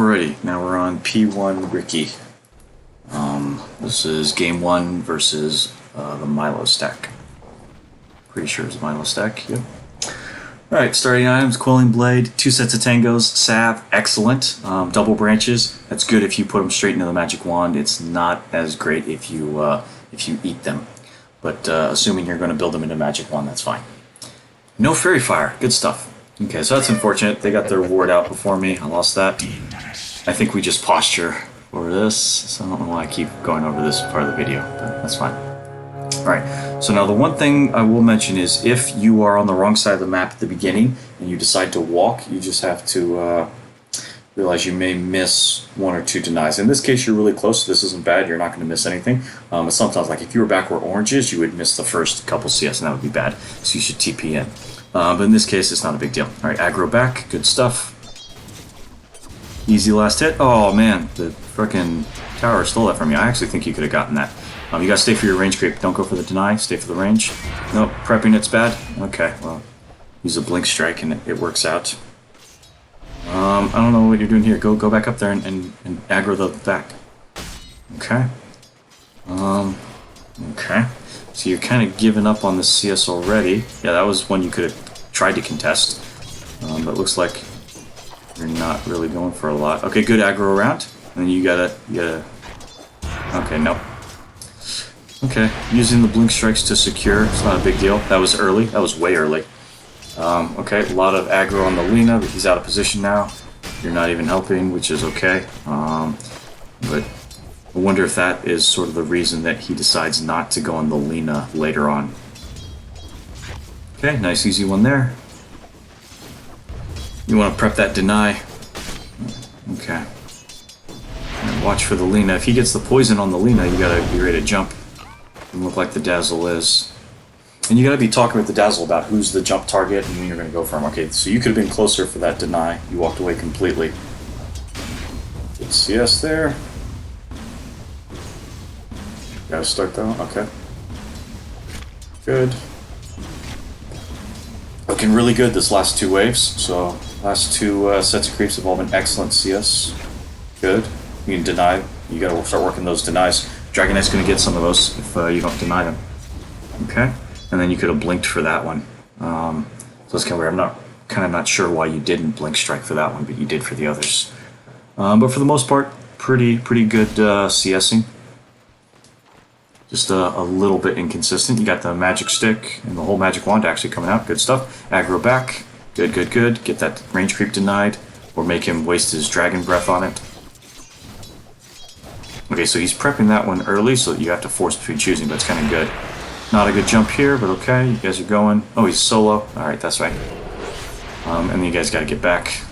Alrighty, now we're on P1 Riki. This is game 1 versus the Milo stack. Pretty sure it's Milo stack, yep. Alright, starting items, Quelling Blade, 2 sets of tangos, salve, excellent. Double branches, that's good if you put them straight into the magic wand. It's not as great if you eat them. But assuming you're going to build them into magic wand, that's fine. No fairy fire, good stuff. Okay, so that's unfortunate. They got their ward out before me. I lost that. I think we just posture for this, so I don't know why I keep going over this part of the video, but that's fine. Alright, so now the one thing I will mention is if you are on the wrong side of the map at the beginning and you decide to walk, you just have to realize you may miss 1 or 2 denies. In this case, you're really close, so this isn't bad. You're not going to miss anything. But sometimes, like if you were back where orange is, you would miss the first couple CS, and that would be bad, so you should TP in. But in this case, it's not a big deal. Alright, aggro back, good stuff. Easy last hit. Oh man, the frickin' tower stole that from you. I actually think you could have gotten that. You gotta stay for your range creep. Don't go for the deny, stay for the range. Nope, prepping it's bad. Okay, well, use a blink strike and it works out. I don't know what you're doing here. Go back up there and aggro the back. Okay. Okay. So you're kind of giving up on the CS already. Yeah, that was one you could have tried to contest. But it looks like you're not really going for a lot. Okay, good aggro around. And then you gotta... Okay, nope. Okay, using the blink strikes to secure. It's not a big deal. That was early. That was way early. Okay, a lot of aggro on the Lena, but he's out of position now. You're not even helping, which is okay. But I wonder if that is sort of the reason that he decides not to go on the Lena later on. Okay, nice easy one there. You want to prep that deny. Okay. And watch for the Lena. If he gets the poison on the Lena, you gotta be ready to jump. Doesn't look like the Dazzle is. And you gotta be talking with the Dazzle about who's the jump target and when you're gonna go for him. Okay, so you could have been closer for that deny. You walked away completely. Good CS there. Gotta start though, okay. Good. Looking really good this last 2 waves. So last 2 sets of creeps have all been excellent CS. Good. You can deny. You gotta start working those denies. Dragon Knight's gonna get some of those if you don't deny them. Okay. And then you could have blinked for that one. So it's kind of weird. I'm kind of not sure why you didn't blink strike for that one, but you did for the others. But for the most part, pretty good CSing. Just a little bit inconsistent. You got the magic stick and the whole magic wand actually coming out. Good stuff. Aggro back. Good. Get that range creep denied, or make him waste his dragon breath on it. Okay, so he's prepping that one early, so you have to force between choosing, but it's kind of good. Not a good jump here, but okay. You guys are going. Oh, he's solo. Alright, that's right. And then you guys got to get back.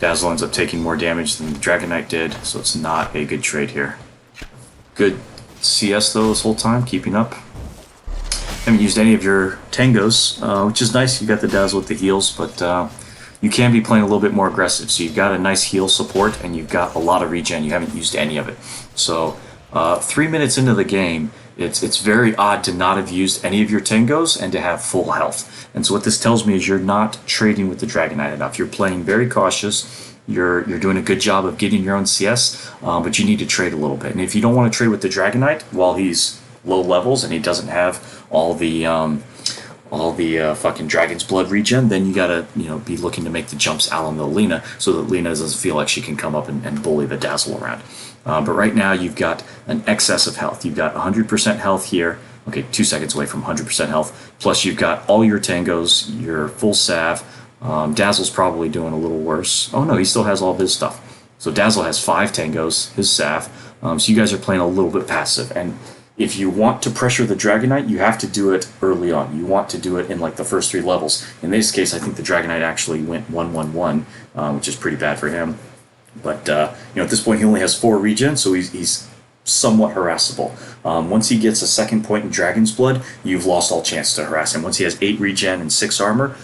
Dazzle ends up taking more damage than the Dragon Knight did, so it's not a good trade here. Good CS, though, this whole time, keeping up. Haven't used any of your tangos, which is nice. You got the Dazzle with the heals, but you can be playing a little bit more aggressive. So you've got a nice heal support, and you've got a lot of regen. You haven't used any of it. So 3 minutes into the game, it's very odd to not have used any of your tangos and to have full health. And so what this tells me is you're not trading with the Dragon Knight enough. You're playing very cautious. You're doing a good job of getting your own CS, but you need to trade a little bit. And if you don't want to trade with the Dragon Knight while he's low levels and he doesn't have all the fucking Dragon's Blood regen, then you gotta be looking to make the jumps out on the Lena so that Lena doesn't feel like she can come up and bully the Dazzle around. But right now you've got an excess of health. You've got 100% health here. Okay, 2 seconds away from 100% health. Plus you've got all your tangos, your full salve. Dazzle's probably doing a little worse. Oh no, he still has all of his stuff. So Dazzle has 5 tangos, his salve. So you guys are playing a little bit passive. And if you want to pressure the Dragon Knight, you have to do it early on. You want to do it in like the first 3 levels. In this case, I think the Dragon Knight actually went 1-1-1, which is pretty bad for him. But at this point, he only has 4 regen, so he's somewhat harassable. Once he gets a 2nd point in Dragon's Blood, you've lost all chance to harass him. Once he has 8 regen and 6 armor,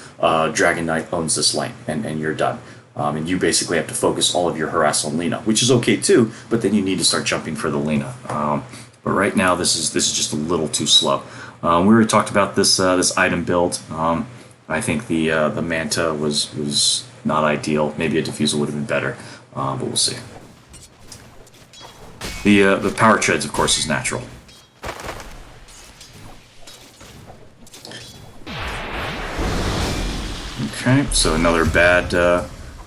Dragon Knight owns this lane, and you're done. And you basically have to focus all of your harass on Lena, which is okay too, but then you need to start jumping for the Lena. But right now, this is just a little too slow. We already talked about this item build. I think the Manta was not ideal. Maybe a Diffusal would have been better, but we'll see. The Power Treads, of course, is natural. Okay, so another bad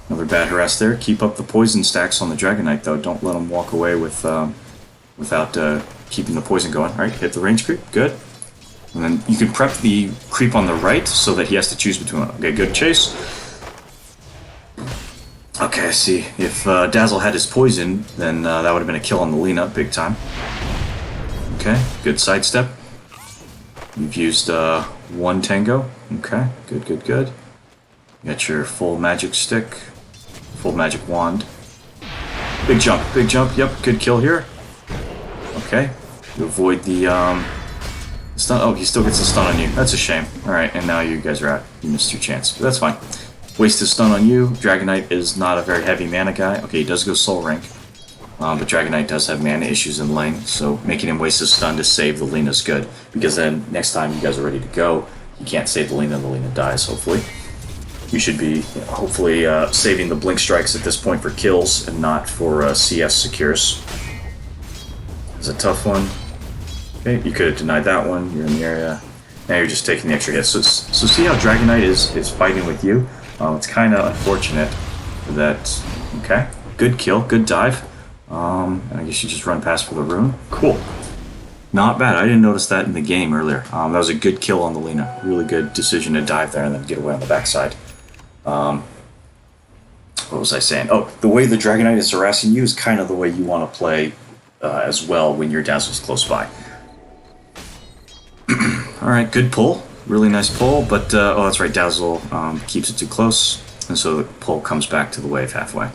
harass there. Keep up the poison stacks on the Dragonite, though. Don't let him walk away with without keeping the poison going. All right, hit the range creep. Good. And then you can prep the creep on the right so that he has to choose between one. Okay, good chase. Okay, I see. If Dazzle had his poison, then that would have been a kill on the Lena, big time. Okay, good sidestep. You've used one Tango. Okay, good, good, good. You got your full magic stick, full magic wand. Big jump, yep, good kill here. Okay, you avoid the stun. Oh, he still gets a stun on you. That's a shame. Alright, and now you guys are out. You missed your chance, but that's fine. Wasted stun on you. Dragonite is not a very heavy mana guy. Okay, he does go Soul Rank, but Dragonite does have mana issues in lane, so making him waste his stun to save the Lena is good, because then next time you guys are ready to go, you can't save the Lena dies, hopefully. You should be, hopefully, saving the Blink Strikes at this point for kills and not for CS secures. It's a tough one. Okay, you could have denied that one. You're in the area. Now you're just taking the extra hits. So see how Dragonite is fighting with you? It's kind of unfortunate that... Okay, good kill, good dive. And I guess you just run past for the rune. Cool. Not bad. I didn't notice that in the game earlier. That was a good kill on the Lena. Really good decision to dive there and then get away on the backside. What was I saying? Oh, the way the Dragonite is harassing you is kind of the way you want to play as well when your Dazzle's close by. Alright, good pull. Really nice pull, but, oh, that's right, Dazzle keeps it too close, and so the pull comes back to the wave halfway.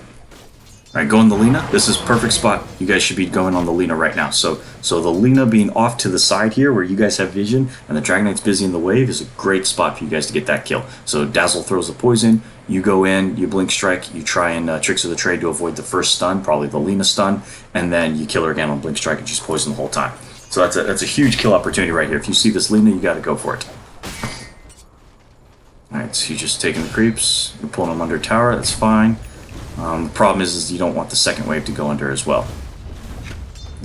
Alright, go on the Lena. This is perfect spot. You guys should be going on the Lena right now. So the Lena being off to the side here where you guys have vision and the Dragonite's busy in the wave is a great spot for you guys to get that kill. So Dazzle throws the poison, you go in, you Blink Strike, you try and Tricks of the Trade to avoid the first stun, probably the Lena stun, and then you kill her again on Blink Strike and she's poisoned the whole time. So that's a huge kill opportunity right here. If you see this Lena, you gotta go for it. Alright, so you're just taking the creeps, you're pulling them under tower, that's fine. The problem is you don't want the second wave to go under as well.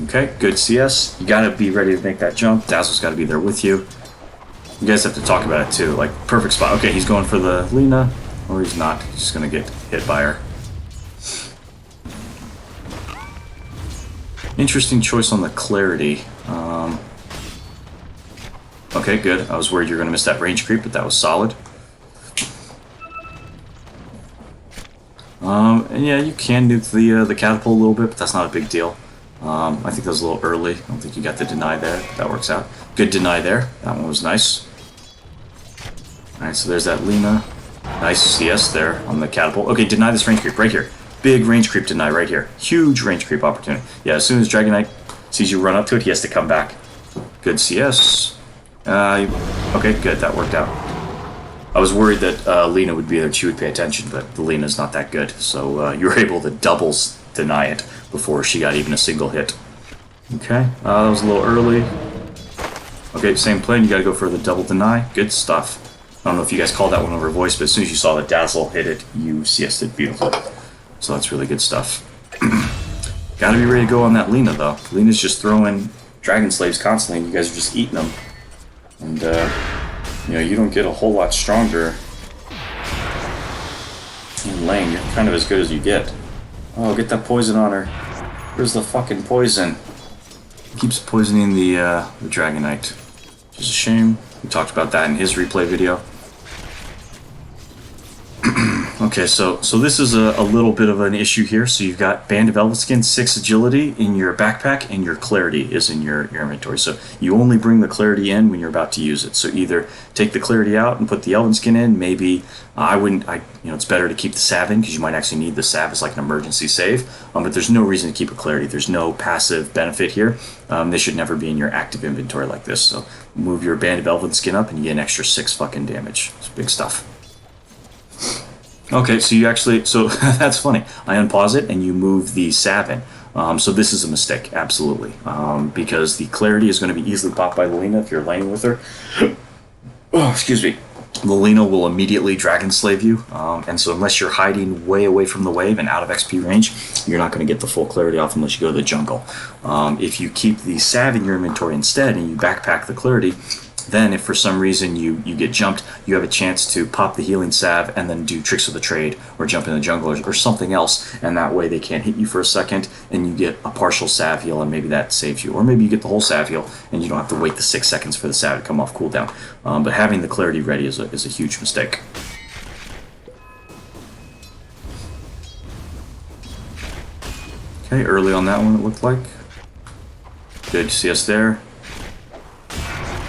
Okay, good CS. You gotta be ready to make that jump. Dazzle's gotta be there with you. You guys have to talk about it too. Like, perfect spot. Okay, he's going for the Lena, or he's not. He's just gonna get hit by her. Interesting choice on the clarity. Okay, good. I was worried you were gonna miss that range creep, but that was solid. And yeah, you can nuke the catapult a little bit, but that's not a big deal. I think that was a little early. I don't think you got the deny there. That works out. Good deny there. That one was nice. Alright, so there's that Lena. Nice CS there on the catapult. Okay, deny this range creep right here. Big range creep deny right here. Huge range creep opportunity. Yeah, as soon as Dragonite sees you run up to it, he has to come back. Good CS. Okay, good. That worked out. I was worried that Lena would be there, she would pay attention, but the Lena's not that good. So you were able to doubles deny it before she got even a single hit. Okay, that was a little early. Okay, same plan, you gotta go for the double deny. Good stuff. I don't know if you guys called that one over voice, but as soon as you saw that Dazzle hit it, you CS'd it beautifully. So that's really good stuff. Gotta be ready to go on that Lena, though. Lena's just throwing Dragon Slaves constantly, and you guys are just eating them. And, you know, you don't get a whole lot stronger in lane. You're kind of as good as you get. Oh, get that poison on her. Where's the fucking poison? He keeps poisoning the Dragonite. Which is a shame. We talked about that in his replay video. Okay, so this is a little bit of an issue here. So you've got Band of Elven Skin, 6 agility in your backpack, and your clarity is in your inventory. So you only bring the clarity in when you're about to use it. So either take the clarity out and put the Elven Skin in. Maybe it's better to keep the salve in because you might actually need the salve as like an emergency save. But there's no reason to keep a clarity. There's no passive benefit here. This should never be in your active inventory like this. So move your Band of Elven Skin up and you get an extra 6 fucking damage. It's big stuff. Okay, so you actually, so that's funny. I unpause it and you move the salve in. So this is a mistake, absolutely. Because the clarity is going to be easily popped by Lena if you're laning with her. Oh, excuse me. the Lina will immediately Dragon Slave you, and so unless you're hiding way away from the wave and out of XP range, you're not going to get the full clarity off unless you go to the jungle. If you keep the Salve in your inventory instead and you backpack the clarity, then if for some reason you get jumped, you have a chance to pop the healing salve and then do tricks of the trade or jump in the jungle or something else, and that way they can't hit you for a second and you get a partial salve heal and maybe that saves you. Or maybe you get the whole salve heal and you don't have to wait the 6 seconds for the salve to come off cooldown. But having the clarity ready is a huge mistake. Okay, early on that one it looked like. Good, see us there.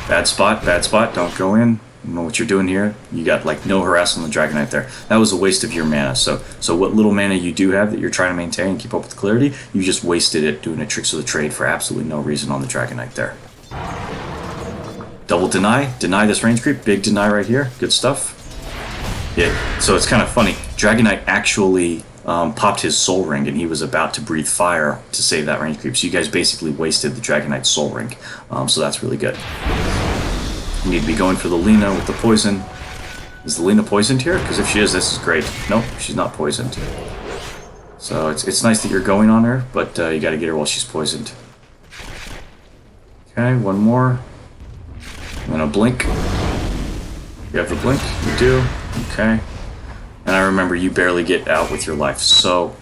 Bad spot, don't go in. You know what you're doing here. You got like no harass on the Dragon Knight there. That was a waste of your mana. So what little mana you do have that you're trying to maintain and keep up with clarity, you just wasted it doing a Tricks of the Trade for absolutely no reason on the Dragon Knight there. Double deny this range creep, big deny right here, good stuff. Yeah, so it's kind of funny. Dragon Knight actually popped his Soul Ring and he was about to breathe fire to save that range creep. So you guys basically wasted the Dragon Knight's Soul Ring. So that's really good. You need to be going for the Lina with the poison. Is the Lina poisoned here? Because if she is, this is great. Nope, she's not poisoned. So it's nice that you're going on her, but you got to get her while she's poisoned. Okay, one more. I'm going to blink. You have the blink? You do. Okay. And I remember you barely get out with your life. So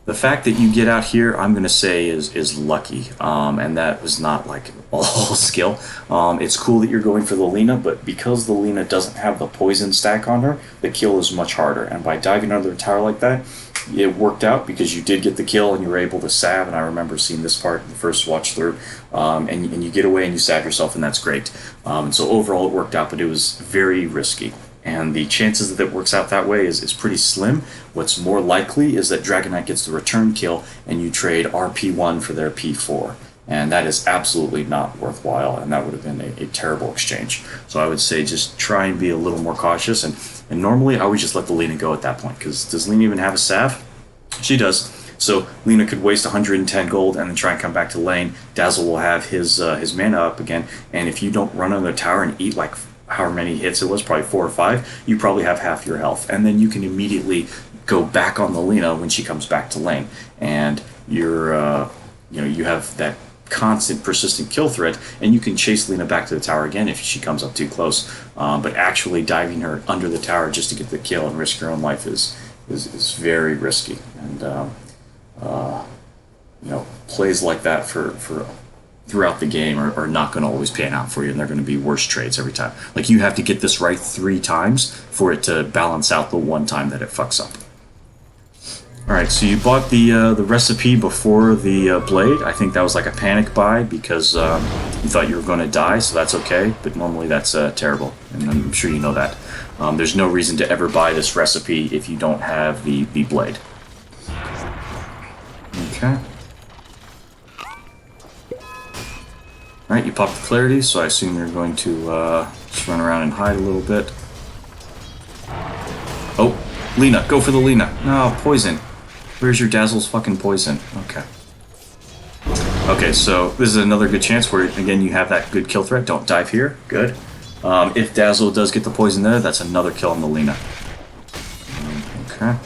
the fact that you get out here, I'm going to say is lucky. And that was not like all skill. It's cool that you're going for the Lina, but because the Lina doesn't have the poison stack on her, the kill is much harder. And by diving under the tower like that, it worked out because you did get the kill and you were able to salve. And I remember seeing this part in the first watch through. And you get away and you salve yourself, and that's great. And so overall it worked out, but it was very risky. And the chances that it works out that way is pretty slim. What's more likely is that Dragon Knight gets the return kill and you trade RP1 for their P4. And that is absolutely not worthwhile, and that would have been a terrible exchange. So I would say just try and be a little more cautious. And normally I would just let the Lina go at that point, because does Lina even have a salve? She does. So Lina could waste 110 gold and then try and come back to lane. Dazzle will have his mana up again, and if you don't run on the tower and eat like however many hits it was, probably 4 or 5, you probably have half your health. And then you can immediately go back on the Lina when she comes back to lane. And you're, you have that constant persistent kill threat, and you can chase Lina back to the tower again if she comes up too close. But actually diving her under the tower just to get the kill and risk your own life is very risky. And, plays like that for throughout the game are not going to always pan out for you, and they're going to be worse trades every time. Like, you have to get this right 3 times for it to balance out the one time that it fucks up. Alright, so you bought the recipe before the blade. I think that was like a panic buy because you thought you were going to die, so that's okay, but normally that's terrible, and I'm sure you know that. There's no reason to ever buy this recipe if you don't have the blade. Okay. Alright, you popped the clarity, so I assume you're going to just run around and hide a little bit. Oh, Lina, go for the Lina. No, poison. Where's your Dazzle's fucking poison? Okay. Okay, so this is another good chance where, again, you have that good kill threat. Don't dive here. Good. If Dazzle does get the poison there, that's another kill on the Lina. Okay.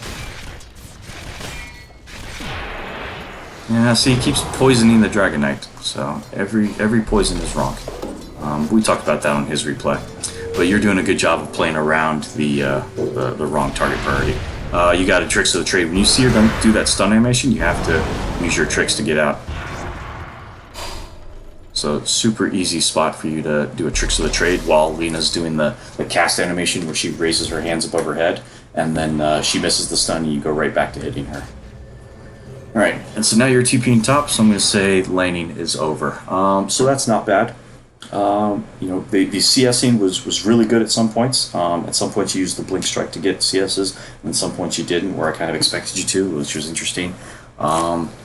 Yeah, see, he keeps poisoning the Dragon Knight, so every poison is wrong. We talked about that on his replay, but you're doing a good job of playing around the wrong target priority. You got a Tricks of the Trade. When you see her do that stun animation, you have to use your tricks to get out. So super easy spot for you to do a Tricks of the Trade while Lina's doing the cast animation where she raises her hands above her head, and then she misses the stun and you go right back to hitting her. Alright, and so now you're TPing top, so I'm going to say laning is over. So that's not bad. The CSing was really good at some points. At some points you used the Blink Strike to get CSs, and at some points you didn't, where I kind of expected you to, which was interesting.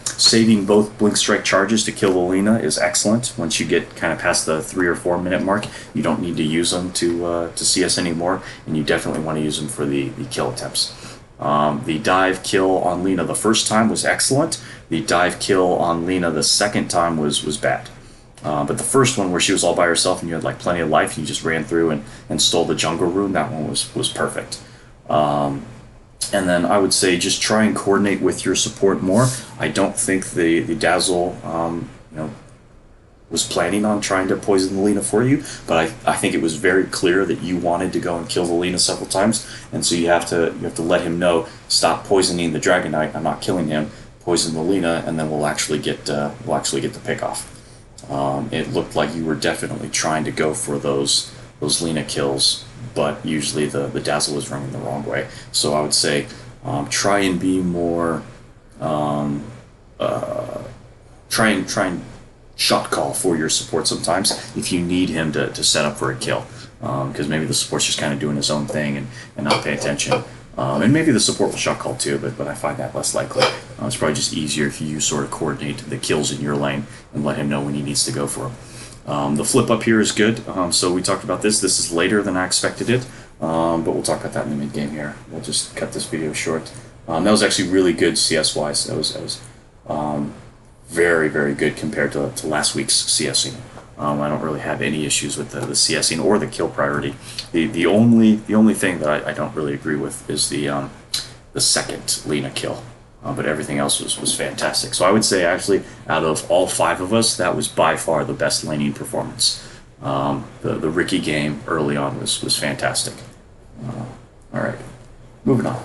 Saving both Blink Strike charges to kill the Lina is excellent. Once you get kind of past the 3 or 4 minute mark, you don't need to use them to CS anymore, and you definitely want to use them for the kill attempts. The dive kill on Lina the first time was excellent. The dive kill on Lina the second time was bad. But the first one where she was all by herself and you had like plenty of life, and you just ran through and stole the jungle rune, that one was perfect. And then I would say just try and coordinate with your support more. I don't think the Dazzle, was planning on trying to poison the Lina for you, but I think it was very clear that you wanted to go and kill the Lina several times, and so you have to let him know, stop poisoning the Dragon Knight. I'm not killing him. Poison the Lina, and then we'll actually get the pick off. It looked like you were definitely trying to go for those Lina kills, but usually the Dazzle was running the wrong way. So I would say try and be more try and shot call for your support sometimes if you need him to set up for a kill, because maybe the support's just kind of doing his own thing and not pay attention. And maybe the support will shot call too, but I find that less likely. It's probably just easier if you sort of coordinate the kills in your lane and let him know when he needs to go for them. The flip up here is good. So we talked about this. This is later than I expected it, but we'll talk about that in the mid game here. We'll just cut this video short. That was actually really good CS wise. That was very, very good compared to last week's CSing. I don't really have any issues with the CSing or the kill priority. The only thing that I don't really agree with is the second Lina kill. But everything else was fantastic. So I would say actually out of all 5 of us, that was by far the best laning performance. The Riki game early on was fantastic. All right, moving on.